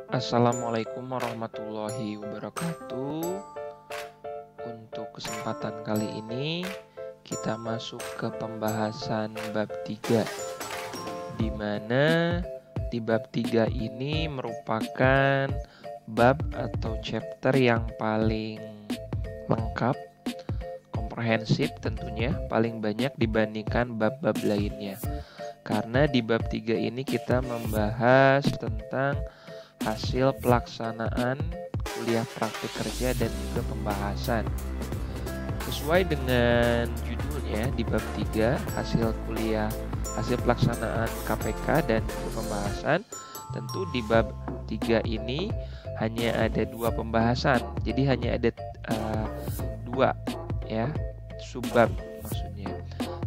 Assalamualaikum warahmatullahi wabarakatuh. Untuk kesempatan kali ini kita masuk ke pembahasan bab 3, di mana di bab 3 ini merupakan bab atau chapter yang paling lengkap, komprehensif tentunya, paling banyak dibandingkan bab-bab lainnya. Karena di bab 3 ini kita membahas tentang hasil pelaksanaan kuliah praktik kerja dan juga pembahasan. Sesuai dengan judulnya di bab 3, hasil pelaksanaan KPK dan juga pembahasan. Tentu di bab 3 ini hanya ada 2 pembahasan. Jadi hanya ada 2 ya, subbab maksudnya.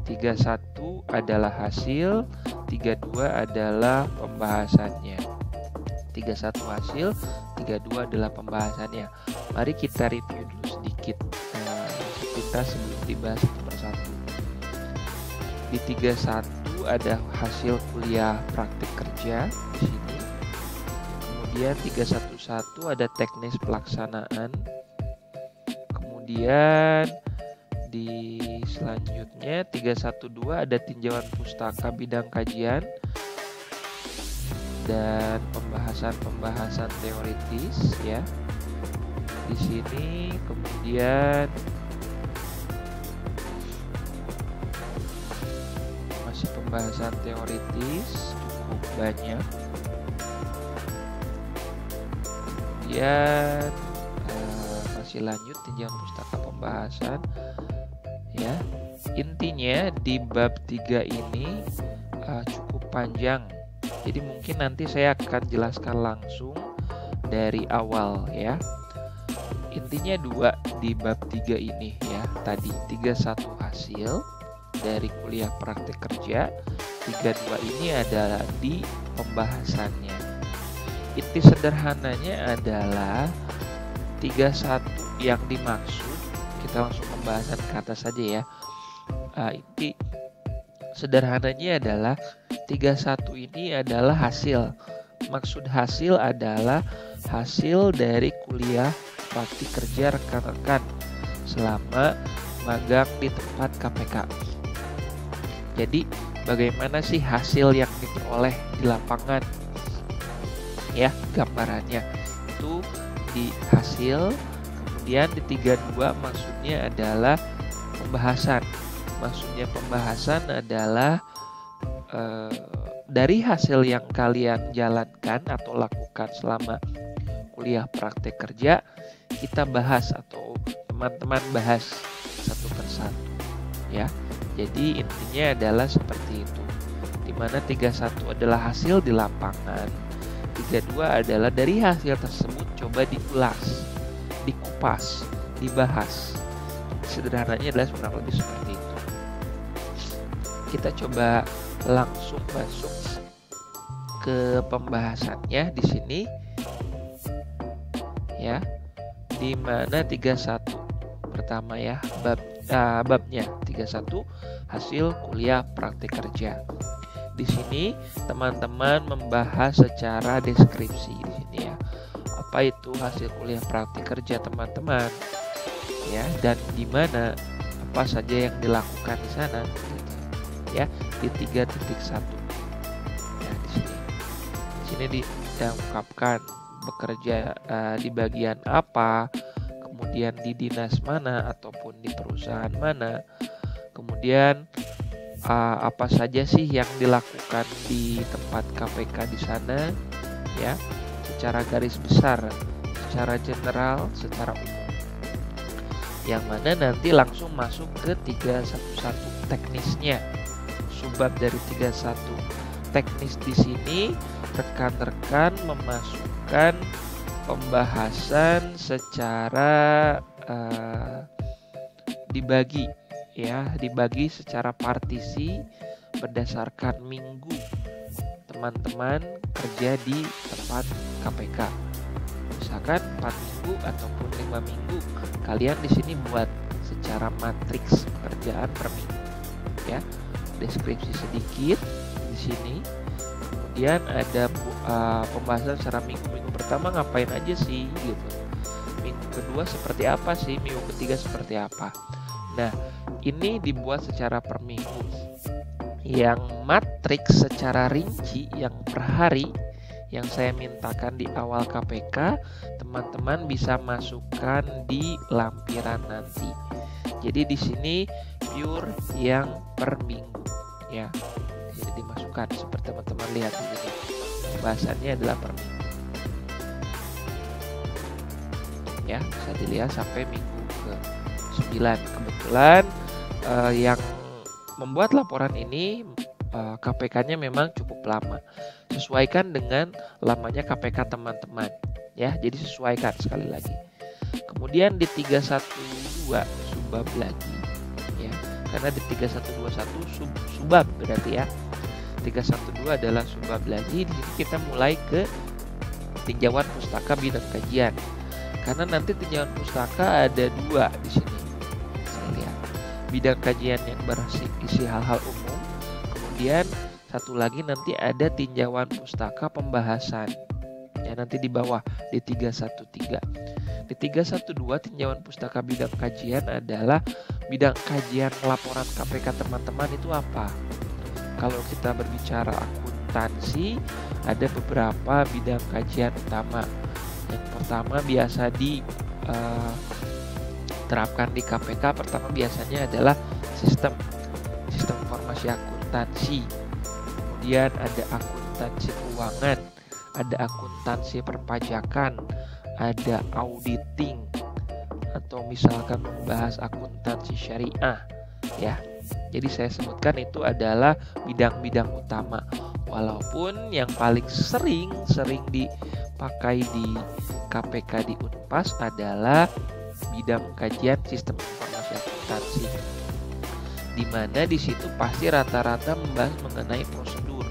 31 adalah hasil, 32 adalah pembahasannya. 31 hasil, 32 adalah pembahasannya. Mari kita review dulu sedikit kita sebelum dibahas satu persatu. Di 31 ada hasil kuliah praktik kerja di sini. Kemudian 311 ada teknis pelaksanaan. Kemudian di selanjutnya 312 ada tinjauan pustaka bidang kajian dan pembahasan teoritis ya. Di sini kemudian masih pembahasan teoritis cukup banyak. Kemudian masih lanjut tinjauan pustaka pembahasan ya. Intinya di bab 3 ini cukup panjang. Jadi mungkin nanti saya akan jelaskan langsung dari awal ya. Intinya 2 di bab 3 ini ya. Tadi 31 hasil dari kuliah praktik kerja, 32 ini adalah di pembahasannya. Inti sederhananya adalah 31 yang dimaksud, kita langsung pembahasan ke atas saja ya. Inti sederhananya adalah 31 ini adalah hasil. Maksud hasil adalah hasil dari kuliah praktik kerja rekan-rekan selama magang di tempat KPK. Jadi bagaimana sih hasil yang diperoleh di lapangan? Ya, gambarannya itu di hasil. Kemudian di 32 maksudnya adalah pembahasan. Maksudnya pembahasan adalah dari hasil yang kalian jalankan atau lakukan selama kuliah praktek kerja, kita bahas atau teman-teman bahas satu persatu ya. Jadi intinya adalah seperti itu, dimana 31 adalah hasil di lapangan, 32 adalah dari hasil tersebut coba diulas, dikupas, dibahas. Sederhananya adalah kurang lebih seperti itu. Kita coba langsung masuk ke pembahasannya di sini ya, di mana 31 pertama ya, babnya 31 hasil kuliah praktik kerja. Di sini teman-teman membahas secara deskripsi di sini ya. Apa itu hasil kuliah praktik kerja teman-teman? Ya, dan di mana apa saja yang dilakukan di sana ya, di 3.1 ya. Di sini diungkapkan bekerja di bagian apa, kemudian di dinas mana ataupun di perusahaan mana, kemudian apa saja sih yang dilakukan di tempat KPK di sana ya, secara garis besar, secara general, secara umum. Yang mana nanti langsung masuk ke 311 teknisnya, subbab dari 31 teknis. Di sini rekan-rekan memasukkan pembahasan secara dibagi ya, dibagi secara partisi berdasarkan minggu teman-teman kerja di tempat KPK. Misalkan 4 minggu ataupun 5 minggu, kalian di sini buat secara matriks pekerjaan per minggu ya. Deskripsi sedikit di sini. Kemudian ada pembahasan secara minggu-minggu pertama ngapain aja sih gitu, minggu kedua seperti apa sih, minggu ketiga seperti apa. Nah, ini dibuat secara per minggu. Yang matriks secara rinci yang per hari yang saya mintakan di awal KPK, teman-teman bisa masukkan di lampiran nanti. Jadi di sini pure yang per minggu ya. Jadi dimasukkan seperti teman-teman lihat di sini. Bahasannya adalah per minggu. Ya, bisa dilihat sampai minggu ke-9. Kebetulan yang membuat laporan ini KPK-nya memang cukup lama. Sesuaikan dengan lamanya KPK teman-teman ya. Jadi sesuaikan sekali lagi. Kemudian di 312 subbab lagi ya. Karena di 3121 subbab berarti ya. 312 adalah subbab lagi. Di sini kita mulai ke tinjauan pustaka bidang kajian. Karena nanti tinjauan pustaka ada 2 di sini. Saya lihat. Bidang kajian yang berisi hal-hal umum. Kemudian satu lagi nanti ada tinjauan pustaka pembahasan. Ya, nanti di bawah di 313. Di 312 tinjauan pustaka bidang kajian adalah bidang kajian laporan KPK teman-teman itu apa? Kalau kita berbicara akuntansi, ada beberapa bidang kajian utama. Yang pertama biasa diterapkan di KPK, pertama biasanya adalah sistem informasi akuntansi. Kemudian ada akuntansi keuangan, ada akuntansi perpajakan, ada auditing, atau misalkan membahas akuntansi syariah ya. Jadi saya sebutkan itu adalah bidang-bidang utama. Walaupun yang paling sering dipakai di KPK di Unpas adalah bidang kajian sistem informasi akuntansi, di mana di situ pasti rata-rata membahas mengenai prosedur,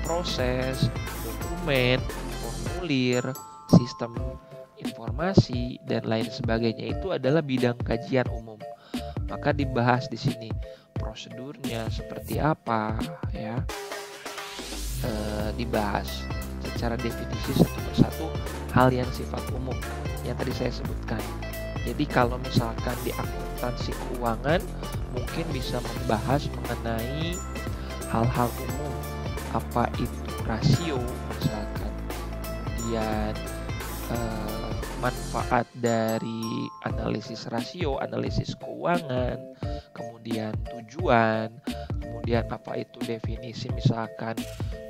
proses, dokumen, formulir, sistem informasi dan lain sebagainya. Itu adalah bidang kajian umum. Maka dibahas di sini prosedurnya seperti apa ya. Dibahas secara definisi satu persatu hal yang sifat umum yang tadi saya sebutkan. Jadi kalau misalkan di akuntansi keuangan mungkin bisa membahas mengenai hal-hal umum, apa itu rasio misalkan, kemudian manfaat dari analisis rasio, analisis keuangan, kemudian tujuan, kemudian apa itu definisi misalkan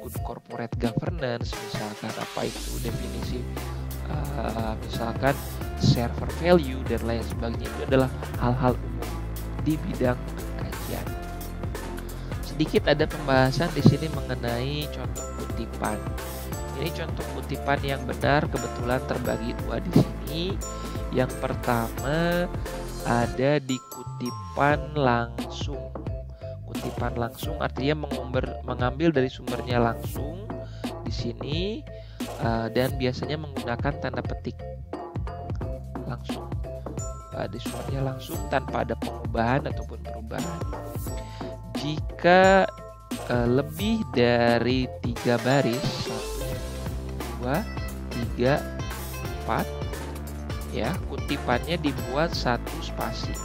good corporate governance, misalkan apa itu definisi misalkan server value dan lain sebagainya. Itu adalah hal-hal umum di bidang kajian. Sedikit ada pembahasan di sini mengenai contoh kutipan. Ini contoh kutipan yang benar, kebetulan terbagi 2 di sini. Yang pertama ada di kutipan langsung. Kutipan langsung artinya mengambil dari sumbernya langsung di sini. Dan biasanya menggunakan tanda petik langsung di sumbernya langsung tanpa ada pengubahan ataupun perubahan. Jika lebih dari 3 baris, 1, 2, 3, 4 ya, kutipannya dibuat 1 spasi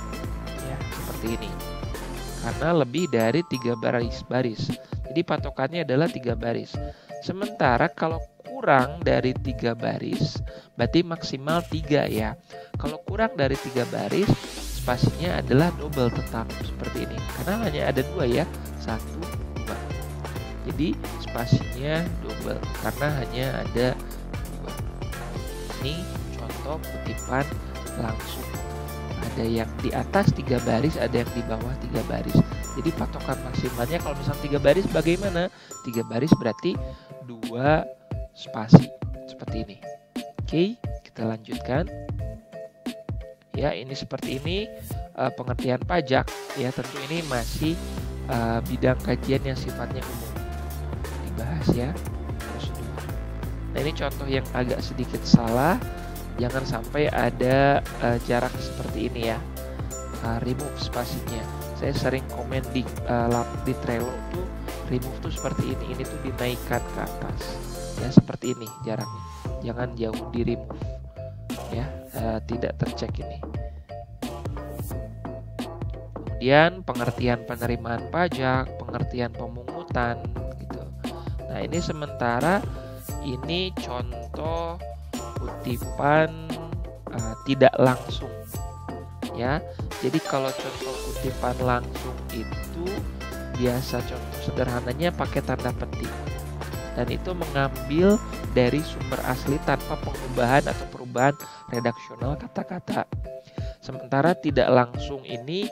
ya, seperti ini. Karena lebih dari 3 baris. Jadi patokannya adalah 3 baris. Sementara kalau kurang dari 3 baris berarti maksimal 3 ya. Kalau kurang dari 3 baris spasinya adalah double tetap seperti ini. Karena hanya ada 2 ya, 1, 2. Jadi spasinya double karena hanya ada 2. Ini contoh kutipan langsung. Ada yang di atas 3 baris, ada yang di bawah 3 baris. Jadi patokan maksimalnya kalau misalnya 3 baris bagaimana? 3 baris berarti 2 spasi seperti ini. Oke, kita lanjutkan. Ya, ini seperti ini pengertian pajak. Ya, tentu ini masih bidang kajian yang sifatnya umum dibahas ya, prosedur. Nah, ini contoh yang agak sedikit salah. Jangan sampai ada jarak seperti ini ya. Remove spasinya. Saya sering komen di Trello tuh remove tuh seperti ini tuh dinaikkan ke atas. Ya, seperti ini jaraknya. Jangan jauh, di remove ya, tidak tercek ini. Kemudian pengertian penerimaan pajak, pengertian pemungutan gitu. Nah, ini sementara ini contoh kutipan tidak langsung ya. Jadi kalau contoh kutipan langsung itu biasa contoh sederhananya pakai tanda petik, dan itu mengambil dari sumber asli tanpa pengubahan atau perubahan redaksional kata-kata. Sementara tidak langsung ini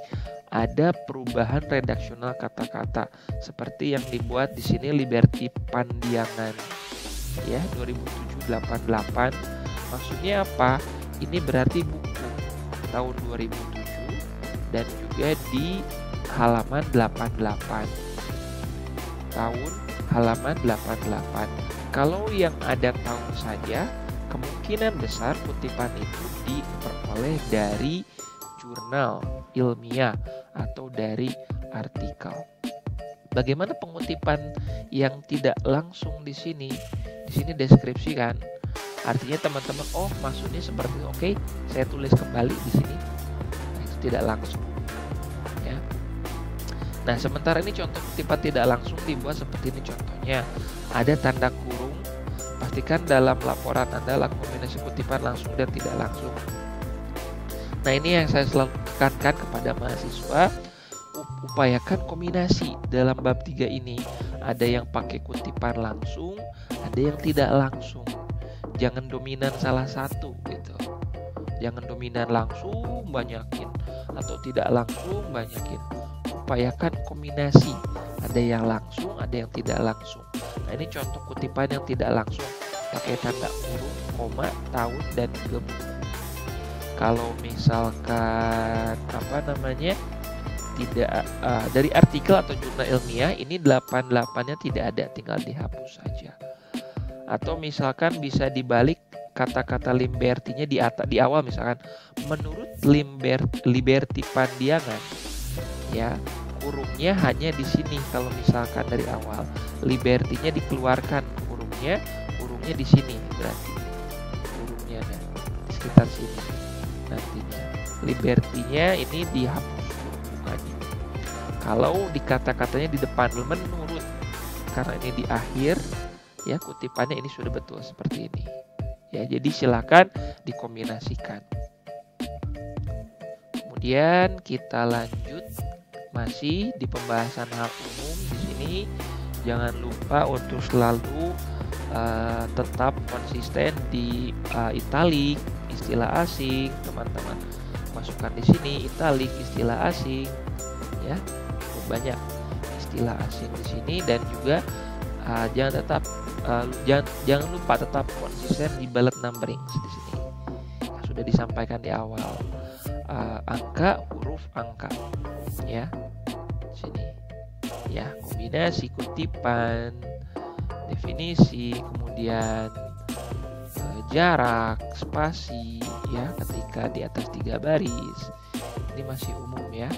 ada perubahan redaksional kata-kata seperti yang dibuat di sini Liberty Pandiangan ya 2007-88. Maksudnya apa? Ini berarti buku tahun 2007 dan juga di halaman 88. Tahun halaman 88. Kalau yang ada tahun saja, kemungkinan besar kutipan itu diperoleh dari jurnal ilmiah atau dari artikel. Bagaimana pengutipan yang tidak langsung di sini? Di sini deskripsikan. Artinya teman-teman, oh maksudnya seperti itu. Oke, saya tulis kembali di sini. Nah, itu tidak langsung. Ya. Nah, sementara ini contoh kutipan tidak langsung dibuat seperti ini contohnya. Ada tanda kurung. Pastikan dalam laporan Anda kombinasi kutipan langsung dan tidak langsung. Nah, ini yang saya selalu tekankan kepada mahasiswa, upayakan kombinasi dalam bab 3 ini. Ada yang pakai kutipan langsung, ada yang tidak langsung. Jangan dominan salah satu gitu. Jangan dominan langsung banyakin atau tidak langsung banyakin. Upayakan kombinasi. Ada yang langsung, ada yang tidak langsung. Nah, ini contoh kutipan yang tidak langsung pakai tanda kurung, koma, tahun dan juga buku. Kalau misalkan tidak dari artikel atau jurnal ilmiah, ini 88-nya tidak ada, tinggal dihapus saja. Atau misalkan bisa dibalik kata-kata Liberty-nya di awal, misalkan menurut Liberty Pandiangan ya, kurungnya hanya di sini. Kalau misalkan dari awal Liberty-nya dikeluarkan, kurungnya di sini, berarti kurungnya di sekitar sini. Nantinya Liberty-nya ini dihapus bukannya. Kalau di kata-katanya di depan menurut, karena ini di akhir ya, kutipannya ini sudah betul seperti ini ya. Jadi silakan dikombinasikan. Kemudian kita lanjut masih di pembahasan hak umum. Di sini jangan lupa untuk selalu tetap konsisten di italik istilah asing, teman-teman. Masukkan di sini italik istilah asing ya. Banyak istilah asing di sini, dan juga jangan lupa tetap konsisten di bullet numbering di sini. Sudah disampaikan di awal. Angka, huruf angka ya. Sini. Ya, kombinasi kutipan, definisi, kemudian jarak, spasi ya ketika di atas 3 baris. Ini masih umum ya.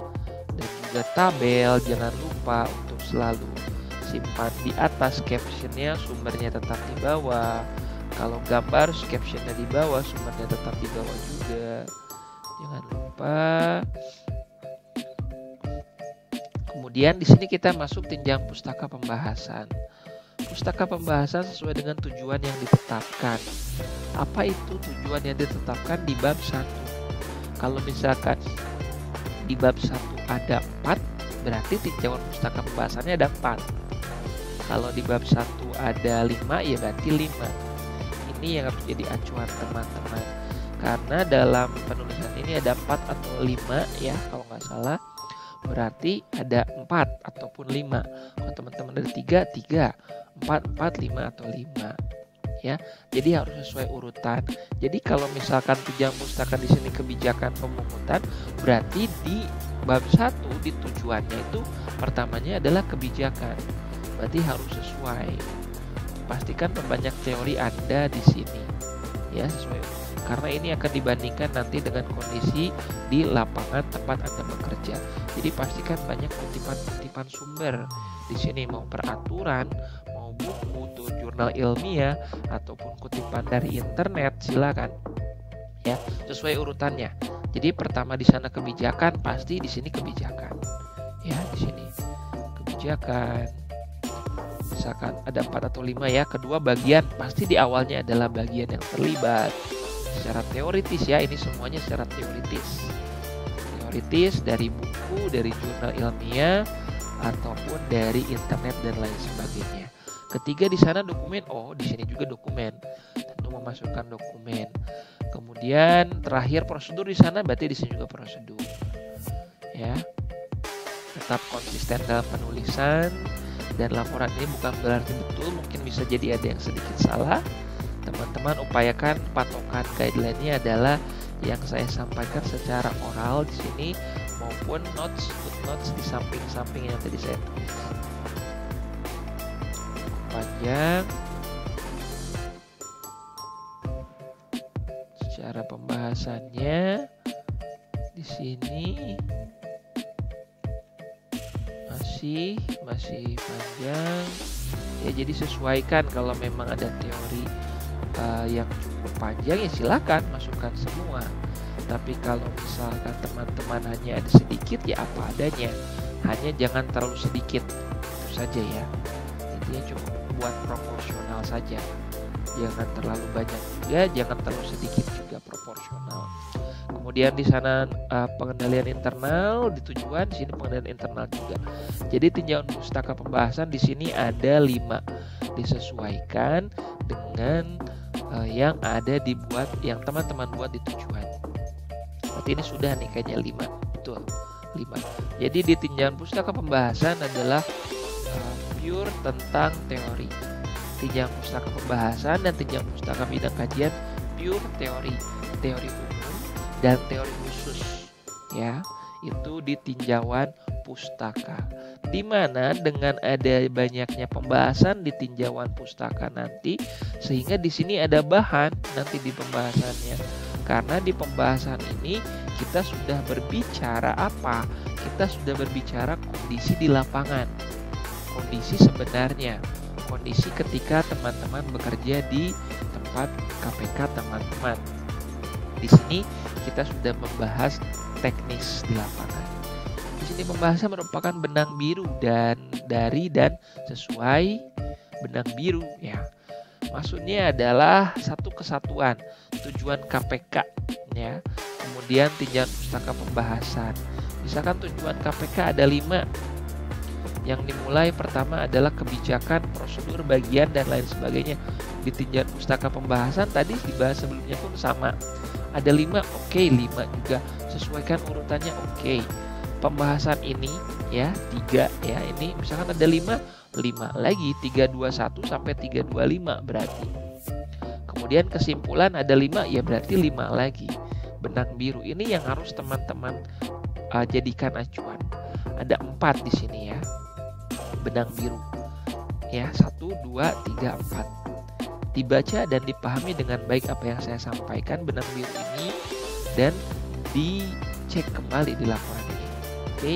Dan juga tabel, jangan lupa untuk selalu simpan di atas captionnya, sumbernya tetap di bawah. Kalau gambar, captionnya di bawah, sumbernya tetap di bawah juga. Jangan lupa. Kemudian di sini kita masuk jenjang pustaka pembahasan. Pustaka pembahasan sesuai dengan tujuan yang ditetapkan. Apa itu tujuan yang ditetapkan di bab 1? Kalau misalkan di bab 1 ada 4, berarti jenjang pustaka pembahasannya ada 4. Kalau di bab 1 ada 5, ya berarti 5. Ini yang harus jadi acuan teman-teman. Karena dalam penulisan ini ada 4 atau 5 ya, kalau nggak salah. Berarti ada 4 ataupun 5. Kalau teman-teman ada 3, 4, 5 atau 5 ya. Jadi harus sesuai urutan. Jadi kalau misalkan jenjang pustaka di sini kebijakan pemungutan, berarti di bab 1 di tujuannya itu pertamanya adalah kebijakan. Berarti harus sesuai. Pastikan memperbanyak teori Anda di sini ya, sesuai. Karena ini akan dibandingkan nanti dengan kondisi di lapangan tempat Anda bekerja. Jadi pastikan banyak kutipan-kutipan sumber di sini, mau peraturan, mau buku, tuh jurnal ilmiah ataupun kutipan dari internet, silakan ya, sesuai urutannya. Jadi pertama di sana kebijakan, pasti di sini kebijakan. Ya, di sini kebijakan. Misalkan ada 4 atau 5 ya. Kedua bagian, pasti di awalnya adalah bagian yang terlibat. Secara teoritis ya, ini semuanya secara teoritis. Teoritis dari buku, dari jurnal ilmiah ataupun dari internet dan lain sebagainya. Ketiga di sana dokumen, di sini juga dokumen. Tentu memasukkan dokumen. Kemudian terakhir prosedur di sana, berarti di sini juga prosedur. Ya. Tetap konsisten dalam penulisan dan laporan ini bukan berarti betul, mungkin bisa jadi ada yang sedikit salah. Teman-teman upayakan patokan guideline-nya adalah yang saya sampaikan secara oral di sini maupun footnotes di samping-samping yang tadi saya tulis. Panjang. Secara pembahasannya di sini masih panjang ya, jadi sesuaikan. Kalau memang ada teori yang cukup panjang ya silakan masukkan semua, tapi kalau misalkan teman-teman hanya ada sedikit ya apa adanya, hanya jangan terlalu sedikit, itu saja ya. Intinya cukup buat proporsional saja, jangan terlalu banyak juga, jangan terlalu sedikit juga, proporsional. Kemudian di sana pengendalian internal di tujuan, di sini pengendalian internal juga. Jadi tinjauan pustaka pembahasan di sini ada 5, disesuaikan dengan yang ada dibuat, yang teman-teman buat di tujuan. Berarti ini sudah nih kayaknya 5, betul 5. Jadi di tinjauan pustaka pembahasan adalah pure tentang teori. Tinjauan pustaka pembahasan dan tinjauan pustaka bidang kajian pure teori umum dan teori khusus ya, itu di tinjauan pustaka. Di mana dengan ada banyaknya pembahasan di tinjauan pustaka nanti, sehingga di sini ada bahan nanti di pembahasannya. Karena di pembahasan ini kita sudah berbicara apa? Kita sudah berbicara kondisi di lapangan. Kondisi sebenarnya, kondisi ketika teman-teman bekerja di tempat KPK teman-teman. Di sini kita sudah membahas teknis di lapangan. Di sini pembahasan merupakan benang biru dan sesuai benang biru ya. Maksudnya adalah satu kesatuan tujuan KPK ya. Kemudian tinjauan pustaka pembahasan. Misalkan tujuan KPK ada 5. Yang dimulai pertama adalah kebijakan, prosedur, bagian dan lain sebagainya. Di tinjauan pustaka pembahasan tadi dibahas sebelumnya pun sama. Ada 5, oke, 5 juga. Sesuaikan urutannya, oke. Pembahasan ini ya 3 ya, ini misalkan ada 5 lagi 321 sampai 325 berarti. Kemudian kesimpulan ada 5 ya, berarti 5 lagi. Benang biru ini yang harus teman-teman jadikan acuan. Ada 4 di sini ya. Benang biru. Ya, 1 2 3 4. Dibaca dan dipahami dengan baik apa yang saya sampaikan benang biru ini dan dicek kembali di laporan ini. Oke.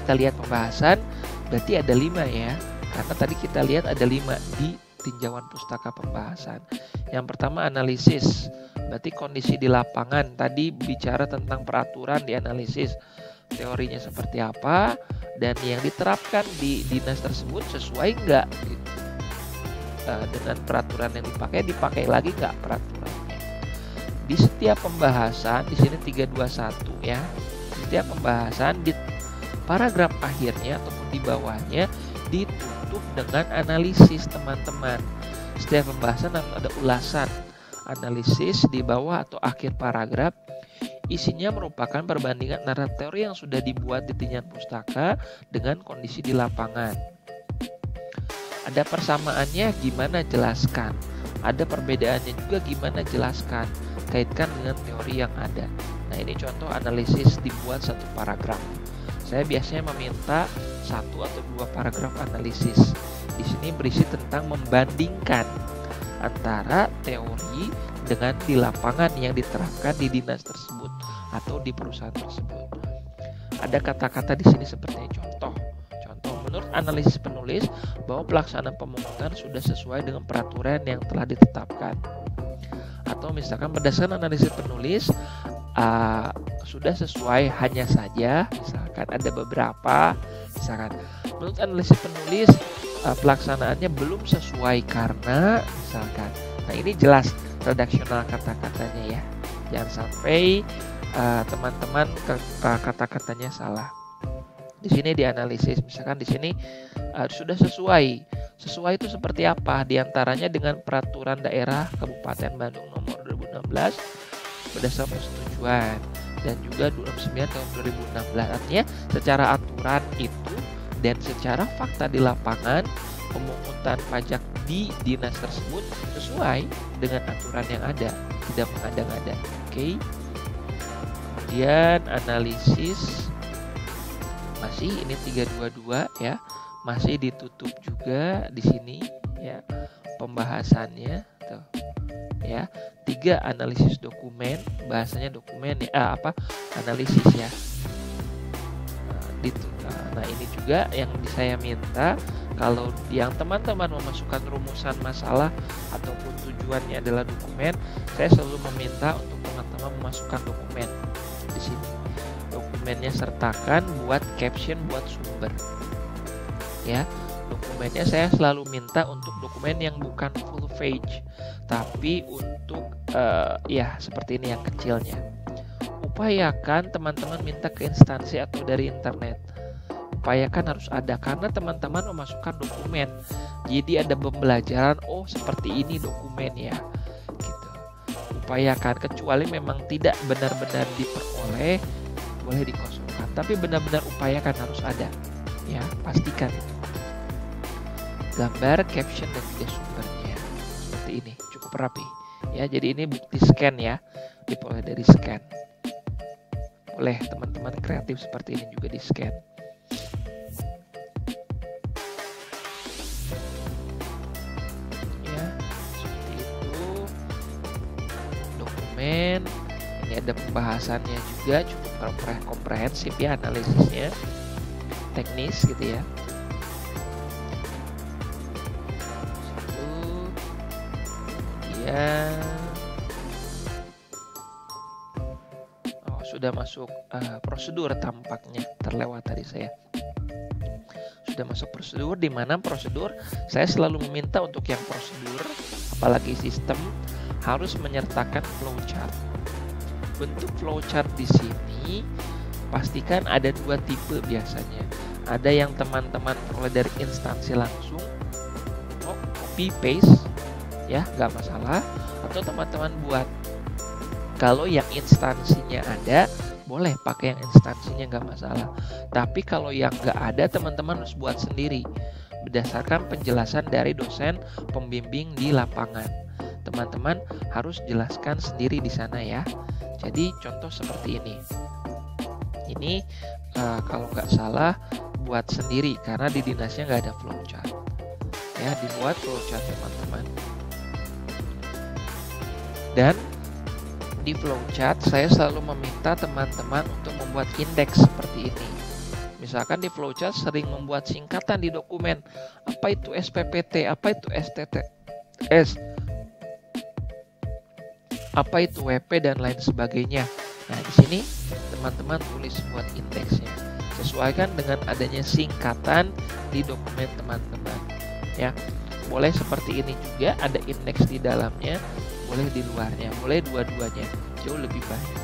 Kita lihat pembahasan, berarti ada 5 ya. Karena tadi kita lihat ada 5 di tinjauan pustaka pembahasan. Yang pertama analisis. Berarti kondisi di lapangan. Tadi bicara tentang peraturan, dianalisis teorinya seperti apa dan yang diterapkan di dinas tersebut sesuai nggak gitu. Dengan peraturan yang dipakai lagi nggak peraturannya. Di setiap pembahasan, di sini 321 ya. Di setiap pembahasan di paragraf akhirnya ataupun di bawahnya ditutup dengan analisis teman-teman. Setiap pembahasan ada ulasan, analisis di bawah atau akhir paragraf. Isinya merupakan perbandingan antara teori yang sudah dibuat di tinjauan pustaka dengan kondisi di lapangan. Ada persamaannya, gimana jelaskan. Ada perbedaannya juga, gimana jelaskan. Kaitkan dengan teori yang ada. Nah, ini contoh analisis dibuat 1 paragraf. Saya biasanya meminta 1 atau 2 paragraf analisis. Di sini berisi tentang membandingkan antara teori dengan di lapangan yang diterapkan di dinas tersebut atau di perusahaan tersebut. Ada kata-kata di sini seperti contoh menurut analisis penulis bahwa pelaksanaan pemungutan sudah sesuai dengan peraturan yang telah ditetapkan. Atau misalkan berdasarkan analisis penulis sudah sesuai, hanya saja misalkan ada beberapa, misalkan menurut analisis penulis pelaksanaannya belum sesuai karena misalkan. Nah, ini jelas redaksional kata-katanya ya. Jangan sampai teman-teman kata-katanya salah. Di sini dianalisis, misalkan di sini sudah sesuai. Sesuai itu seperti apa? Di antaranya dengan peraturan daerah Kabupaten Bandung nomor 2016 berdasarkan persetujuan, dan juga 29 tahun 2016. Artinya secara aturan itu dan secara fakta di lapangan pemungutan pajak di dinas tersebut sesuai dengan aturan yang ada, tidak mengada-ngada. Oke. Kemudian analisis masih ini 322 ya, masih ditutup juga di sini ya pembahasannya tuh ya. 3 analisis dokumen, bahasanya dokumen ya analisis ya. Nah, ini juga yang saya minta, kalau yang teman-teman memasukkan rumusan masalah ataupun tujuannya adalah dokumen, saya selalu meminta untuk teman-teman memasukkan dokumen di sini. Dokumennya sertakan buat caption, buat sumber. Ya, dokumennya saya selalu minta untuk dokumen yang bukan full page, tapi untuk ya seperti ini yang kecilnya. Upayakan teman-teman minta ke instansi atau dari internet. Upayakan harus ada, karena teman-teman memasukkan dokumen. Jadi ada pembelajaran, oh seperti ini dokumen ya. Gitu. Upayakan, kecuali memang tidak benar-benar diperoleh, boleh dikosongkan. Tapi benar-benar upayakan harus ada. Ya, pastikan itu. Gambar, caption dan juga sumbernya. Seperti ini, cukup rapi. Ya, jadi ini bukti scan ya. Diperoleh dari scan. Boleh teman-teman kreatif seperti ini juga di scan. Ya, seperti itu dokumen. Ini ada pembahasannya juga, cukup komprehensif ya analisisnya, teknis gitu ya. Kemudian sudah masuk prosedur, tampaknya terlewat tadi saya. Sudah masuk prosedur, di mana prosedur saya selalu meminta untuk yang prosedur, apalagi sistem, harus menyertakan flowchart. Bentuk flowchart di sini pastikan ada 2 tipe biasanya. Ada yang teman-teman peroleh dari instansi langsung, copy paste ya, nggak masalah, atau teman-teman buat. Kalau yang instansinya ada, boleh pakai yang instansinya, nggak masalah. Tapi kalau yang nggak ada, teman-teman harus buat sendiri berdasarkan penjelasan dari dosen pembimbing di lapangan. Teman-teman harus jelaskan sendiri di sana ya. Jadi contoh seperti ini. Ini kalau nggak salah buat sendiri, karena di dinasnya nggak ada flowchart. Ya, dibuat flowchart teman-teman. Dan di flowchart saya selalu meminta teman-teman untuk membuat indeks seperti ini. Misalkan di flowchart sering membuat singkatan di dokumen. Apa itu SPPT, apa itu STTS, apa itu WP dan lain sebagainya. Nah, di sini teman-teman tulis buat indeksnya. Sesuaikan dengan adanya singkatan di dokumen teman-teman. Ya, boleh seperti ini juga, ada indeks di dalamnya, boleh di luarnya, boleh dua-duanya, jauh lebih baik.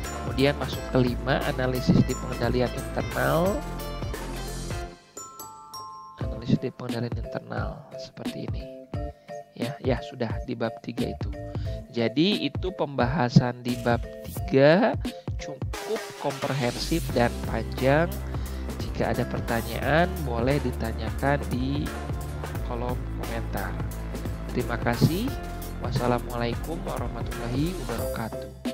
Kemudian masuk ke 5, analisis di pengendalian internal. Analisis di pengendalian internal seperti ini. Ya sudah di bab 3 itu. Jadi itu pembahasan di bab 3 cukup komprehensif dan panjang. Jika ada pertanyaan boleh ditanyakan di kolom komentar. Terima kasih. Wassalamualaikum warahmatullahi wabarakatuh.